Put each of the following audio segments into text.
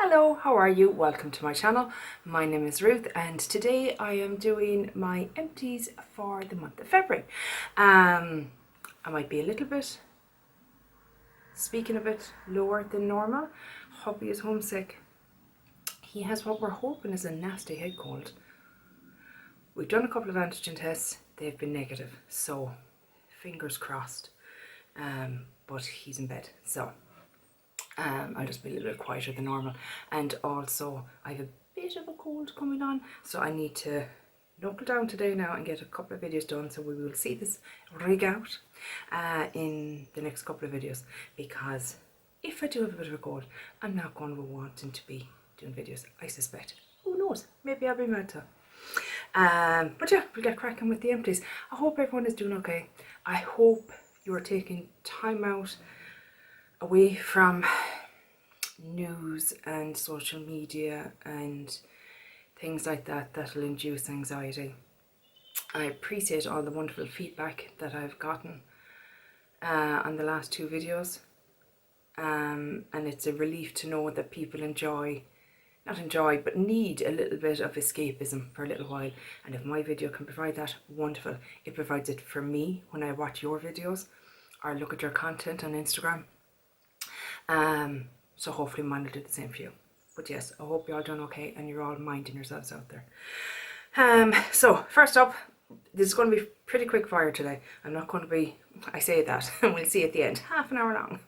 Hello, how are you? Welcome to my channel. My name is Ruth and today I am doing my empties for the month of February. I might be a little bit, speaking a bit lower than normal. Hubby is homesick. He has what we're hoping is a nasty head cold. We've done a couple of antigen tests, they've been negative, so fingers crossed. But he's in bed, so I'll just be a little bit quieter than normal. And also I have a bit of a cold coming on, so I need to knuckle down today now and get a couple of videos done, so we will see this rig out in the next couple of videos, because if I do have a bit of a cold, I'm not going to be wanting to be doing videos, I suspect. Who knows, maybe I'll be mad too. But yeah, we'll get cracking with the empties. I hope everyone is doing okay. I hope you're taking time out away from news and social media and things like that that'll induce anxiety. I appreciate all the wonderful feedback that I've gotten on the last two videos, and it's a relief to know that people not enjoy, but need a little bit of escapism for a little while. And if my video can provide that, wonderful. It provides it for me when I watch your videos or look at your content on Instagram. So hopefully mine will do the same for you. But yes, I hope you're all doing okay and you're all minding yourselves out there. So first up, this is going to be pretty quick fire today. I'm not going to be, I say that, and we'll see at the end, half an hour long.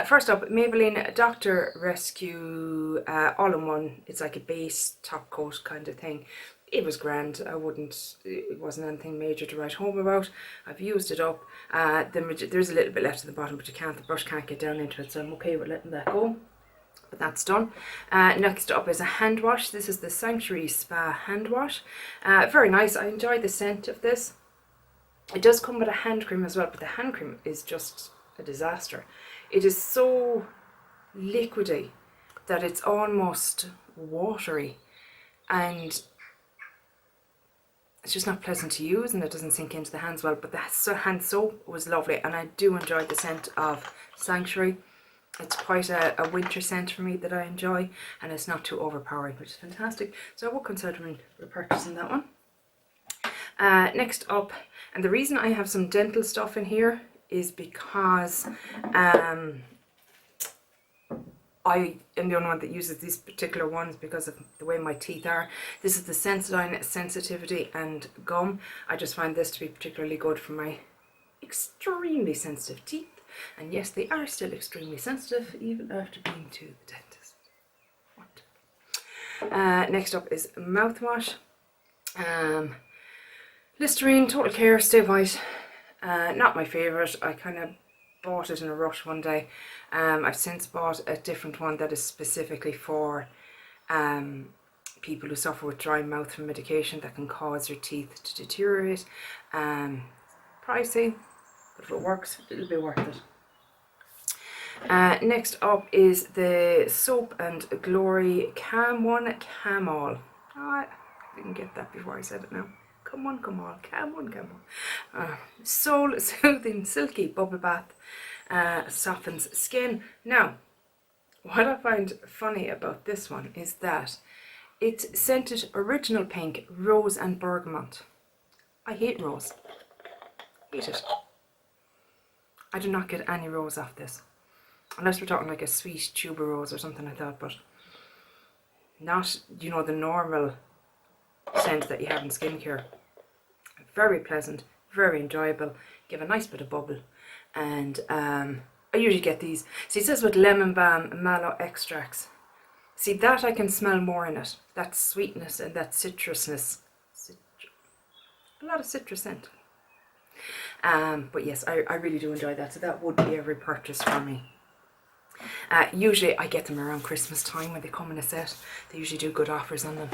First up, Maybelline Doctor Rescue All-in-One. It's like a base top coat kind of thing. It was grand. It wasn't anything major to write home about. I've used it up. There's a little bit left at the bottom, but the brush can't get down into it, so I'm okay with letting that go. But that's done. Next up is a hand wash. This is the Sanctuary Spa hand wash. Very nice. I enjoy the scent of this. It does come with a hand cream as well, but the hand cream is just a disaster. It is so liquidy that it's almost watery, and it's just not pleasant to use, and it doesn't sink into the hands well. But the hand soap was lovely, and I do enjoy the scent of Sanctuary. It's quite a winter scent for me that I enjoy, and it's not too overpowering, which is fantastic. So I will consider repurchasing that one. Next up, and the reason I have some dental stuff in here is because I am the only one that uses these particular ones because of the way my teeth are. This is the Sensodyne Sensitivity and Gum. I just find this to be particularly good for my extremely sensitive teeth. And yes, they are still extremely sensitive even after being to the dentist. Next up is mouthwash. Listerine Total Care Stay White. Not my favourite. I kind of bought it in a rush one day. I've since bought a different one that is specifically for people who suffer with dry mouth from medication that can cause your teeth to deteriorate. Pricey, but if it works, it'll be worth it. Next up is the Soap and Glory Calm One Calm All. Oh, I didn't get that before I said it now. Come on, come on, calm one, calm on. Soul Soothing Silky Bubble Bath softens skin. Now, what I find funny about this one is that it's scented Original Pink, Rose and Bergamot. I hate rose. Hate it. I do not get any rose off this. Unless we're talking like a sweet tuberose or something like that, but not, you know, the normal scent that you have in skincare. Very pleasant, very enjoyable, give a nice bit of bubble, and I usually get these. See, it says with lemon balm and mallow extracts. See, that I can smell more in it, that sweetness and that citrusness. A lot of citrus scent. But yes, I really do enjoy that, so that would be a repurchase for me. Usually I get them around Christmas time when they come in a set. They usually do good offers on them.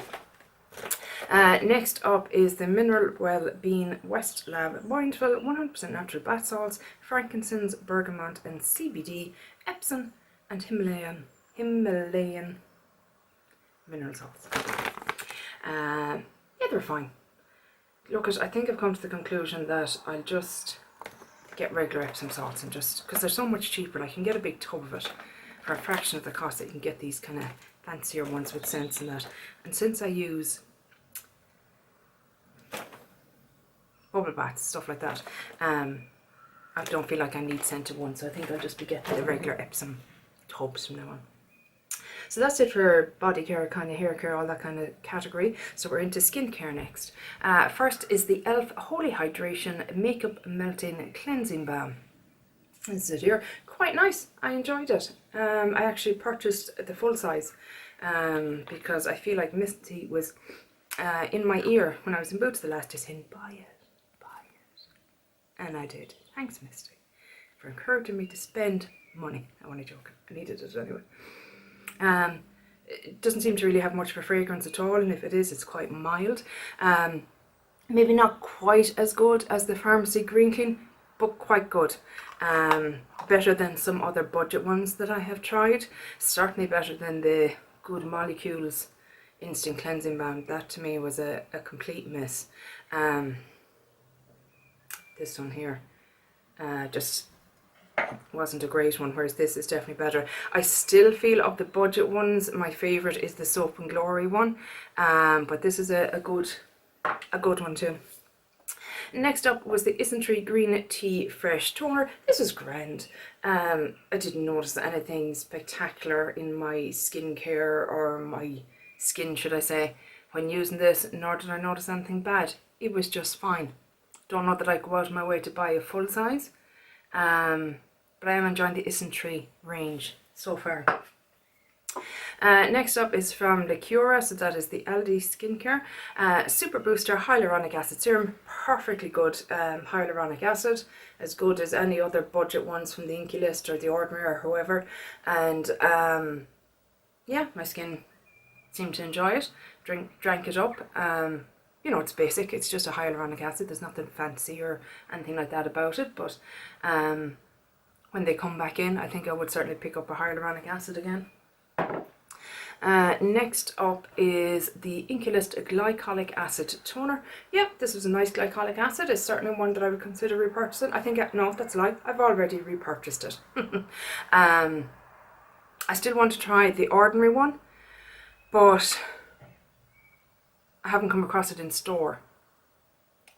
Next up is the Mineral Well-Being West Lab Mindful 100% Natural Bath Salts, frankincense, bergamot and CBD, Epsom and Himalayan mineral salts. Yeah, they're fine. Look, I think I've come to the conclusion that I'll just get regular Epsom salts, and just because they're so much cheaper, I can get a big tub of it for a fraction of the cost that you can get these kind of fancier ones with scents and that. And since I use bubble baths, stuff like that, I don't feel like I need scented ones, so I think I'll just be getting the regular Epsom tubs from now on. So that's it for body care, kind of hair care, all that kind of category. So we're into skincare next. First is the e.l.f. Holy Hydration Makeup Melting Cleansing Balm. This is it here. Quite nice. I enjoyed it. I actually purchased the full size because I feel like Misty was in my ear when I was in Boots the last day saying, buy it, buy it. And I did. Thanks, Misty, for encouraging me to spend money. I'm only joking. I needed it anyway. It doesn't seem to really have much of a fragrance at all, and if it is, it's quite mild. Maybe not quite as good as the Pharmacy Green Clean, but quite good. Better than some other budget ones that I have tried. Certainly better than the Good Molecules Instant Cleansing Balm. That to me was a complete miss. This one here just wasn't a great one, whereas this is definitely better. I still feel of the budget ones, my favourite is the Soap and Glory one, but this is a good one too. Next up was the Isntree Green Tea Fresh Toner. This was grand. I didn't notice anything spectacular in my skincare, or my skin should I say, when using this, nor did I notice anything bad. It was just fine. Don't know that I go out of my way to buy a full size, but I am enjoying the Isntree range so far. Next up is from Lacura, so that is the Aldi Skincare Super Booster Hyaluronic Acid Serum. Perfectly good hyaluronic acid, as good as any other budget ones from the Inky List or the Ordinary or whoever. And yeah, my skin seemed to enjoy it. Drank it up. You know, it's basic. It's just a hyaluronic acid. There's nothing fancy or anything like that about it. But when they come back in, I think I would certainly pick up a hyaluronic acid again. Next up is the Inky List Glycolic Acid Toner. Yeah, this was a nice glycolic acid. It's certainly one that I would consider repurchasing. I think, no, that's a lie. I've already repurchased it. I still want to try the Ordinary one, but I haven't come across it in store.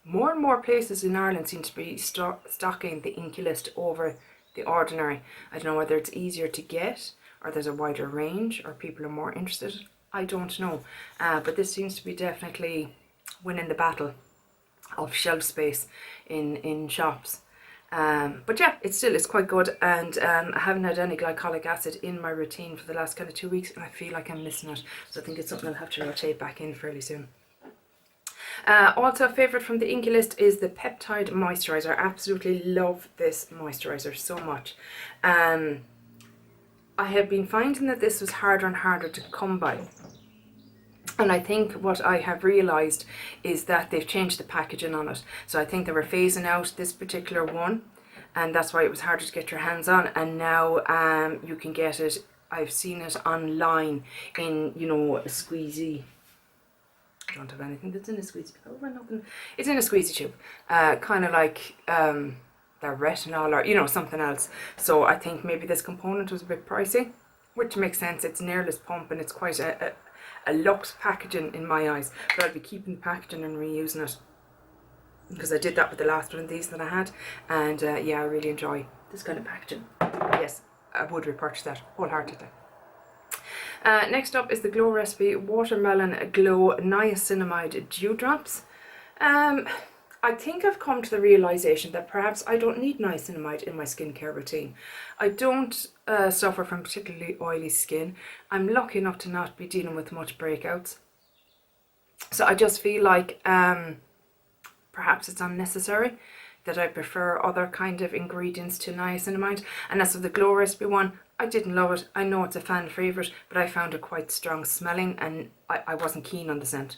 More and more places in Ireland seem to be stocking the Inky List over the Ordinary. I don't know whether it's easier to get, or there's a wider range, or people are more interested. I don't know. But this seems to be definitely winning the battle of shelf space in shops. But yeah, it's quite good, and I haven't had any glycolic acid in my routine for the last kind of 2 weeks, and I feel like I'm missing it. So I think it's something I'll have to rotate back in fairly soon. Also a favourite from the Inky List is the Peptide Moisturiser. I absolutely love this moisturiser so much. I have been finding that this was harder and harder to come by. And I think what I have realised is that they've changed the packaging on it. So I think they were phasing out this particular one, and that's why it was harder to get your hands on. And now you can get it, I've seen it online in, you know, a squeezy. I don't have anything that's in a squeezy. Oh, well, nothing. It's in a squeezy tube. Kind of like their retinol, or, you know, something else. So I think maybe this component was a bit pricey, which makes sense. It's an airless pump, and it's quite a luxe packaging in my eyes. But I'll be keeping the packaging and reusing it, because I did that with the last one of these that I had. And yeah, I really enjoy this kind of packaging. Yes, I would repurchase that wholeheartedly. Next up is the Glow Recipe Watermelon Glow Niacinamide Dew Drops. I think I've come to the realisation that perhaps I don't need niacinamide in my skincare routine. I don't suffer from particularly oily skin. I'm lucky enough to not be dealing with much breakouts. So I just feel like perhaps it's unnecessary, that I prefer other kind of ingredients to niacinamide. And as for the Glow Recipe one, I didn't love it. I know it's a fan favourite, but I found it quite strong smelling, and I wasn't keen on the scent.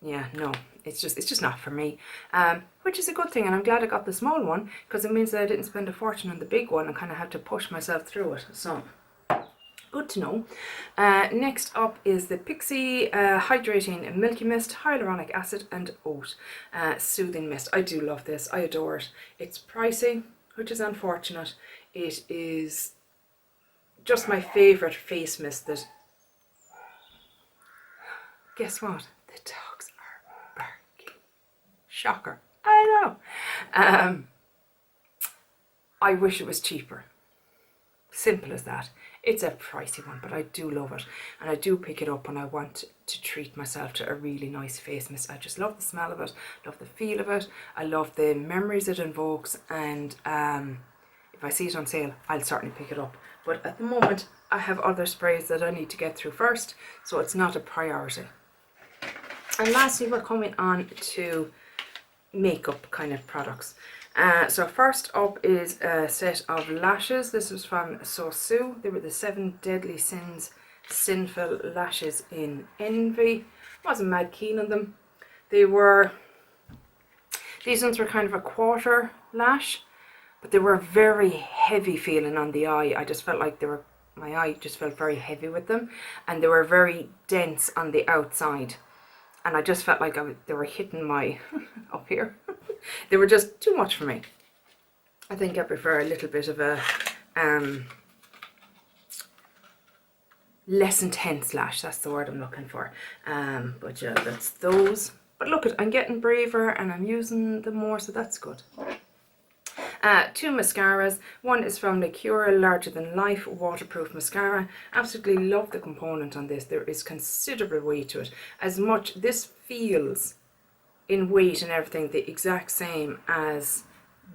Yeah, no, it's just not for me, which is a good thing, and I'm glad I got the small one, because it means that I didn't spend a fortune on the big one and kind of had to push myself through it. So good to know. Next up is the Pixie Hydrating Milky Mist Hyaluronic Acid and Oat Soothing Mist. I do love this. I adore it. It's pricey, which is unfortunate. It is just my favourite face mist that, guess what? The dogs are barking. Shocker. I know. I wish it was cheaper. Simple as that. It's a pricey one, but I do love it. And I do pick it up when I want to treat myself to a really nice face mist. I just love the smell of it, love the feel of it. I love the memories it invokes. And if I see it on sale, I'll certainly pick it up. But at the moment, I have other sprays that I need to get through first, so it's not a priority. And lastly, we're coming on to makeup kind of products. So first up is a set of lashes. This was from Sosu. They were the 7 Deadly Sins Sinful Lashes in Envy. Wasn't mad keen on them. These ones were kind of a quarter lash, but they were very heavy feeling on the eye. I just felt like my eye just felt very heavy with them, and they were very dense on the outside. And I just felt like they were hitting my up here. They were just too much for me. I think I prefer a little bit of a less intense lash. That's the word I'm looking for. But yeah, that's those. But look, I'm getting braver and I'm using them more, so that's good. 2 mascaras. One is from the Cura Larger Than Life Waterproof Mascara. Absolutely love the component on this. There is considerable weight to it. This feels in weight and everything the exact same as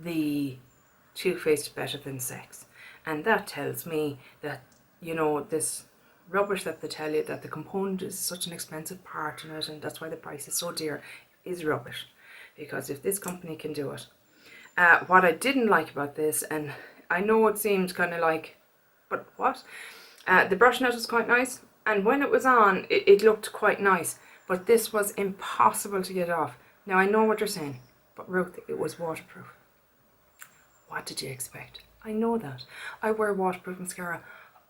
the Too Faced Better Than Sex. And that tells me that, you know, this rubbish that they tell you that the component is such an expensive part in it and that's why the price is so dear is rubbish. Because if this company can do it. What I didn't like about this, and I know it seemed kind of like, but what? The brush note was quite nice, and when it was on, it looked quite nice, but this was impossible to get off. Now I know what you're saying, but Ruth, it was waterproof. What did you expect? I know that. I wear waterproof mascara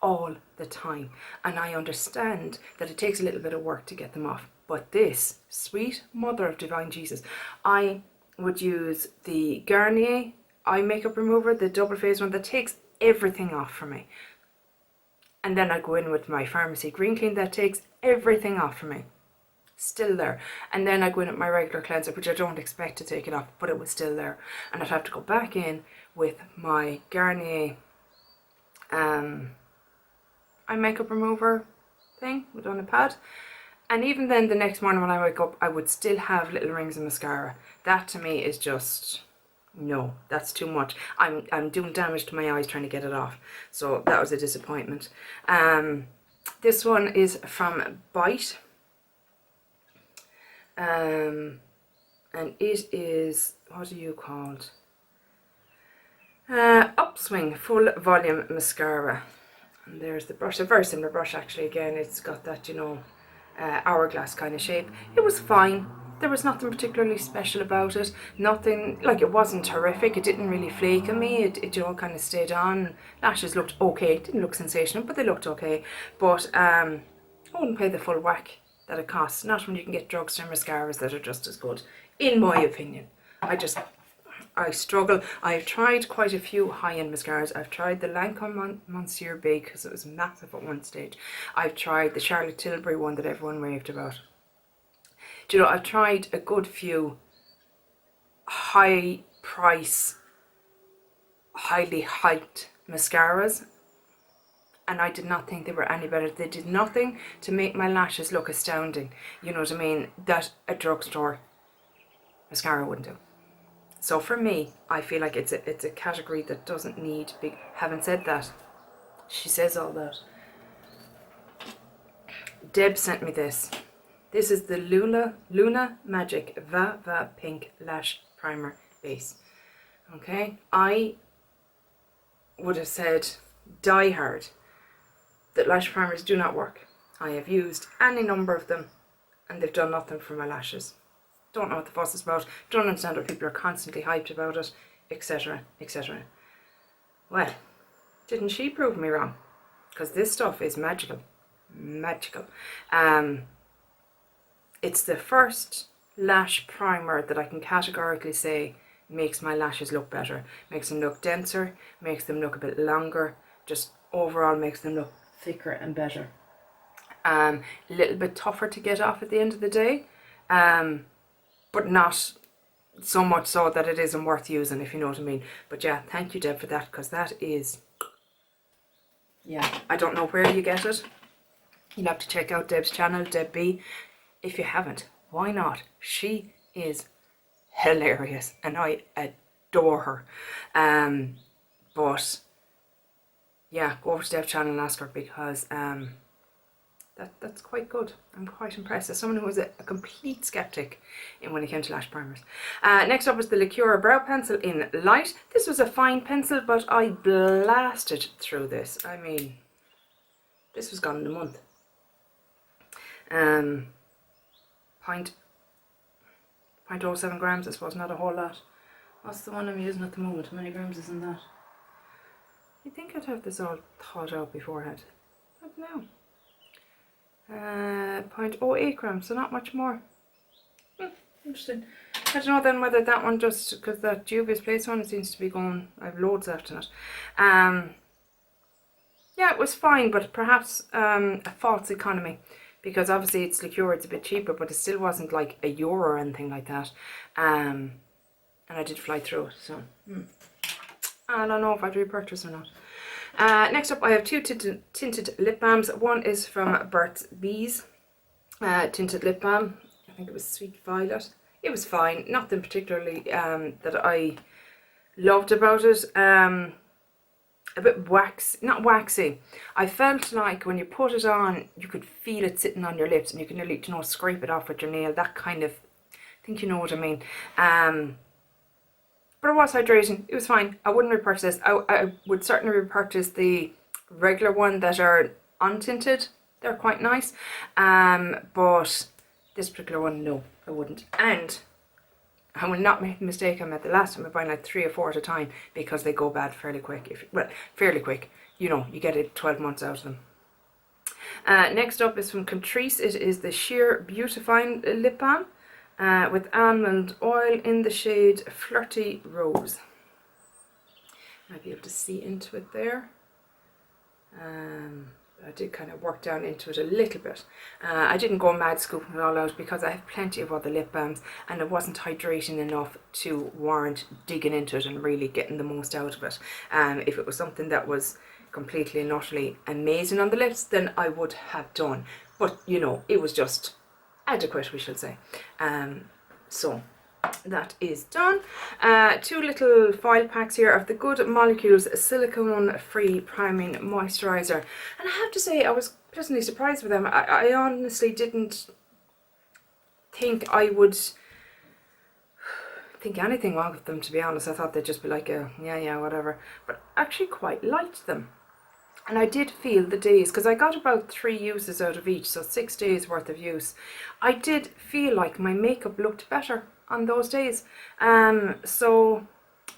all the time, and I understand that it takes a little bit of work to get them off, but this, sweet mother of divine Jesus, I would use the Garnier eye makeup remover, the double phase one that takes everything off for me. And then I go in with my Pharmacy Green Clean that takes everything off for me. Still there. And then I go in with my regular cleanser, which I don't expect to take it off, but it was still there. And I'd have to go back in with my Garnier eye makeup remover thing on a pad. And even then, the next morning when I wake up, I would still have little rings of mascara. That to me is just, no, that's too much. I'm doing damage to my eyes trying to get it off. So that was a disappointment. This one is from Bite. And it is, what are you called? Upswing Full Volume Mascara. And there's the brush, a very similar brush actually. Again, it's got that, you know, hourglass kind of shape. It was fine. There was nothing particularly special about it. Nothing, like, it wasn't horrific. It didn't really flake on me. It you know, kind of stayed on. Lashes looked okay. It didn't look sensational, but they looked okay. But I wouldn't pay the full whack that it costs. Not when you can get drugstore mascaras that are just as good, in my opinion. I struggle. I've tried quite a few high-end mascaras. I've tried the Lancome Monsieur Big because it was massive at one stage. I've tried the Charlotte Tilbury one that everyone raved about. Do you know, I've tried a good few high price, highly hyped mascaras, and I did not think they were any better. They did nothing to make my lashes look astounding. You know what I mean? That a drugstore mascara wouldn't do. So for me, I feel like it's a category that doesn't need big. Having said that, she says all that. Deb sent me this. This is the Luna Magic Va Pink Lash Primer Base. Okay, I would have said die hard that lash primers do not work. I have used any number of them and they've done nothing for my lashes. Don't know what the fuss is about, don't understand what people are constantly hyped about it, etc, etc. Well, didn't she prove me wrong? Because this stuff is magical. Magical. It's the first lash primer that I can categorically say makes my lashes look better. Makes them look denser, makes them look a bit longer, just overall makes them look thicker and better. A little bit tougher to get off at the end of the day, but not so much so that it isn't worth using, if you know what I mean. But yeah, thank you, Deb, for that, because that is, yeah, I don't know where you get it. You'll have to check out Deb's channel, Deb B. If you haven't, why not? She is hilarious and I adore her. But yeah, go over to Deb's channel and ask her, because that's quite good. I'm quite impressed as someone who was a complete skeptic in when it came to lash primers. Next up was the Liqueur Brow Pencil in Light. This was a fine pencil, but I blasted through this. I mean, this was gone in a month. 0.07 grams, I suppose, not a whole lot. What's the one I'm using at the moment? How many grams isn't that? You think I'd have this all thought out beforehand? I don't know. 0.08 grams, so not much more. Interesting. I don't know then whether that one, just because that Juvia's Place one seems to be going, I have loads left in it. Yeah, it was fine, but perhaps a false economy, because obviously it's liqueur, it's a bit cheaper, but it still wasn't like €1 or anything like that. And I did fly through it, so I don't know if I'd repurchase or not. Next up, I have two tinted lip balms. One is from Burt's Bees tinted lip balm. I think it was Sweet Violet. It was fine, nothing particularly that I loved about it. A bit not waxy. I felt like when you put it on, you could feel it sitting on your lips, and you can nearly, you know, scrape it off with your nail. That kind of, I think you know what I mean. But it was hydrating. It was fine. I wouldn't repurchase this. I would certainly repurchase the regular one that are untinted. They're quite nice. But this particular one, no, I wouldn't. And I will not make the mistake I made the last time of buying like 3 or 4 at a time, because they go bad fairly quick. Fairly quick. You know, you get it 12 months out of them. Next up is from Catrice. It is the Sheer Beautifying Lip Balm. With almond oil in the shade Flirty Rose. Might be able to see into it there. I did kind of work down into it a little bit. I didn't go mad scooping it all out, because I have plenty of other lip balms, and it wasn't hydrating enough to warrant digging into it and really getting the most out of it. If it was something that was completely and utterly amazing on the lips, then I would have done. But, you know, it was just adequate, we shall say. So that is done. 2 little foil packs here of the Good Molecules silicone free priming moisturizer, and I have to say I was pleasantly surprised with them. I honestly didn't think I would think anything wrong with them, to be honest. I thought they'd just be like a yeah whatever, but actually quite liked them. And I did feel the days, because I got about 3 uses out of each, so 6 days worth of use. I did feel like my makeup looked better on those days. So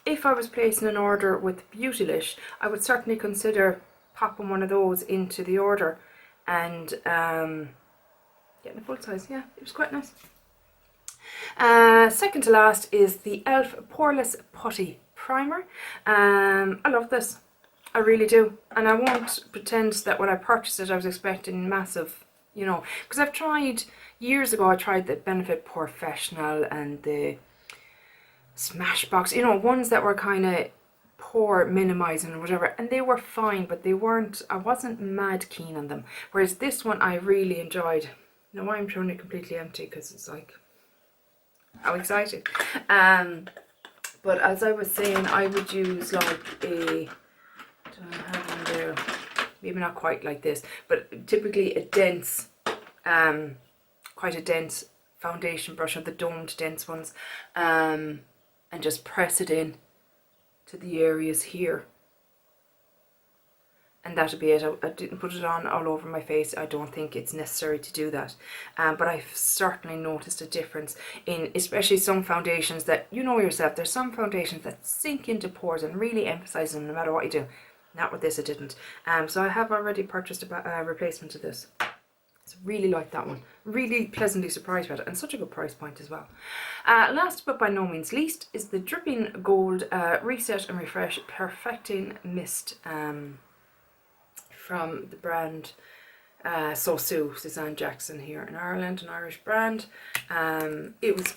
if I was placing an order with Beautylish, I would certainly consider popping one of those into the order and getting a full size. Yeah, it was quite nice. Second to last is the e.l.f. Poreless Putty Primer. I love this. I really do, and I won't pretend that when I purchased it I was expecting massive, you know, because I've tried, years ago I tried the Benefit Professional and the Smashbox, you know, ones that were kind of pore minimizing or whatever, and they were fine, but they weren't, I wasn't mad keen on them, whereas this one I really enjoyed. Now I'm showing it completely empty because it's like, how exciting. But as I was saying, I would use like a, I have one there, maybe not quite like this, but typically a dense, quite a dense foundation brush, of the domed dense ones, and just press it in to the areas here, and that'll be it. I didn't put it on all over my face. I don't think it's necessary to do that, but I've certainly noticed a difference in especially some foundations that, you know yourself, there's some foundations that sink into pores and really emphasize them no matter what you do. Not with this, I didn't. So I have already purchased a replacement of this. So really like that one. Really pleasantly surprised by it, and such a good price point as well. Last but by no means least is the Dripping Gold Reset and Refresh Perfecting Mist from the brand So Suzanne Jackson here in Ireland, an Irish brand. It was,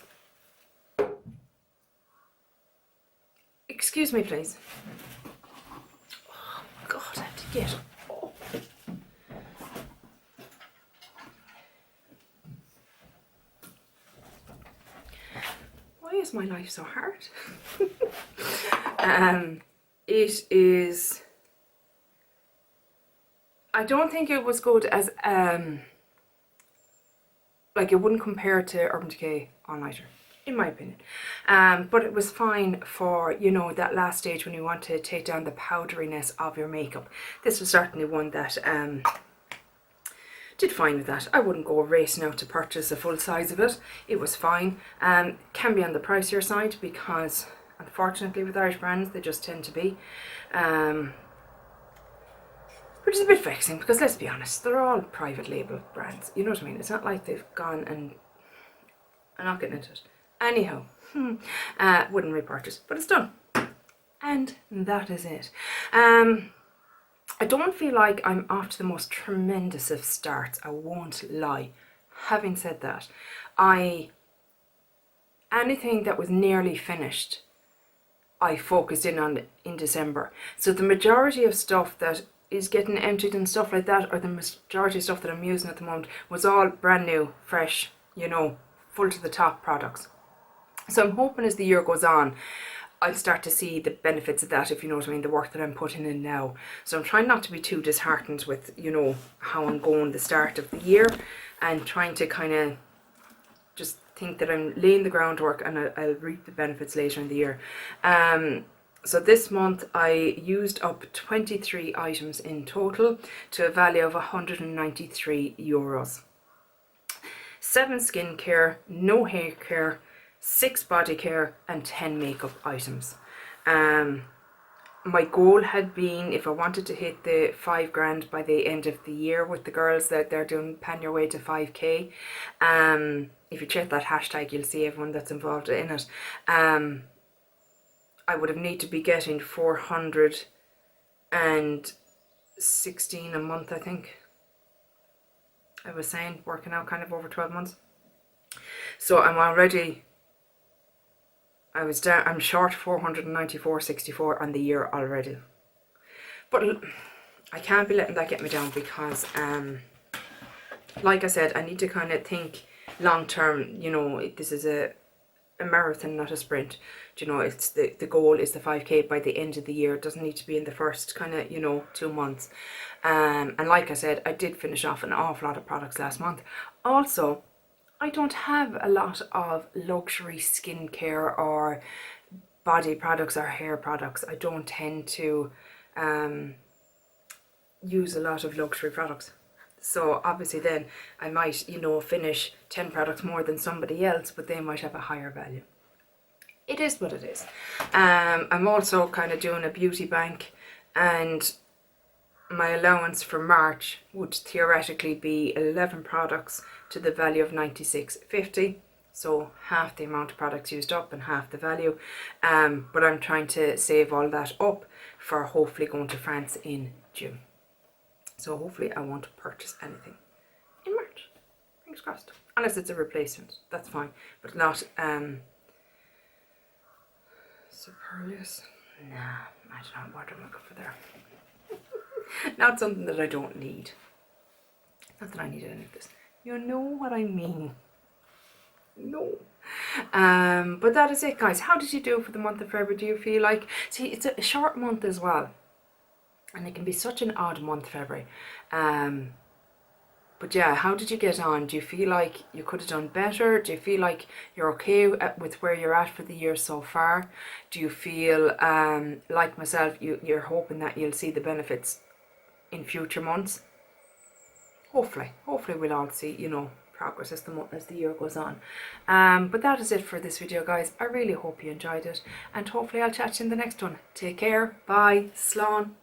excuse me please. Oh God, I have to get up. Why is my life so hard? It is, I don't think it was good as like it wouldn't compare to Urban Decay All Nighter, in my opinion. But it was fine for, you know, that last stage when you want to take down the powderiness of your makeup. This was certainly one that did fine with that. I wouldn't go racing out to purchase a full size of it. It was fine. Can be on the pricier side because unfortunately with Irish brands they just tend to be. Which is a bit vexing because let's be honest, they're all private label brands. You know what I mean? It's not like they've gone and I'm not getting into it. Anyhow, wouldn't repurchase, but it's done. And that is it. I don't feel like I'm off to the most tremendous of starts, I won't lie. Having said that, anything that was nearly finished, I focused in on in December. So the majority of stuff that is getting emptied and stuff like that, or the majority of stuff that I'm using at the moment, was all brand new, fresh, you know, full to the top products. So I'm hoping as the year goes on, I'll start to see the benefits of that, if you know what I mean, the work that I'm putting in now. So I'm trying not to be too disheartened with, you know, how I'm going the start of the year, and trying to kind of just think that I'm laying the groundwork and I'll reap the benefits later in the year. So this month I used up 23 items in total to a value of €193. 7 skincare, no hair care, 6 body care and 10 makeup items. My goal had been, if I wanted to hit the 5 grand by the end of the year with the girls, that they're doing Pan Your Way to 5k. If you check that hashtag you'll see everyone that's involved in it. I would have need to be getting 416 a month, I think. I was saying, working out kind of over 12 months. So I'm already, I'm short 494.64 on the year already. But I can't be letting that get me down because, like I said, I need to kind of think long term. You know, this is a marathon, not a sprint. You know, it's the goal is the 5k by the end of the year. It doesn't need to be in the first kind of, you know, 2 months. And like I said, I did finish off an awful lot of products last month. Also, I don't have a lot of luxury skincare or body products or hair products. I don't tend to use a lot of luxury products. So obviously then I might, you know, finish 10 products more than somebody else, but they might have a higher value. It is what it is. I'm also kind of doing a beauty bank, and my allowance for March would theoretically be 11 products to the value of €96.50. So half the amount of products used up and half the value. But I'm trying to save all that up for hopefully going to France in June. So hopefully I won't purchase anything in March. Fingers crossed. Unless it's a replacement, that's fine. But not Superlius. Nah, I don't know what I'm looking for there. Not something that I don't need. Not that I need any of this. You know what I mean. No. But that is it, guys. How did you do for the month of February? Do you feel like, see, it's a short month as well, and it can be such an odd month, February. But yeah, how did you get on? Do you feel like you could have done better? Do you feel like you're okay with where you're at for the year so far? Do you feel like myself, you're hoping that you'll see the benefits in future months? Hopefully we'll all see, you know, progress as the year goes on. But that is it for this video, guys. I really hope you enjoyed it, and hopefully I'll chat to you in the next one. Take care. Bye. Slán.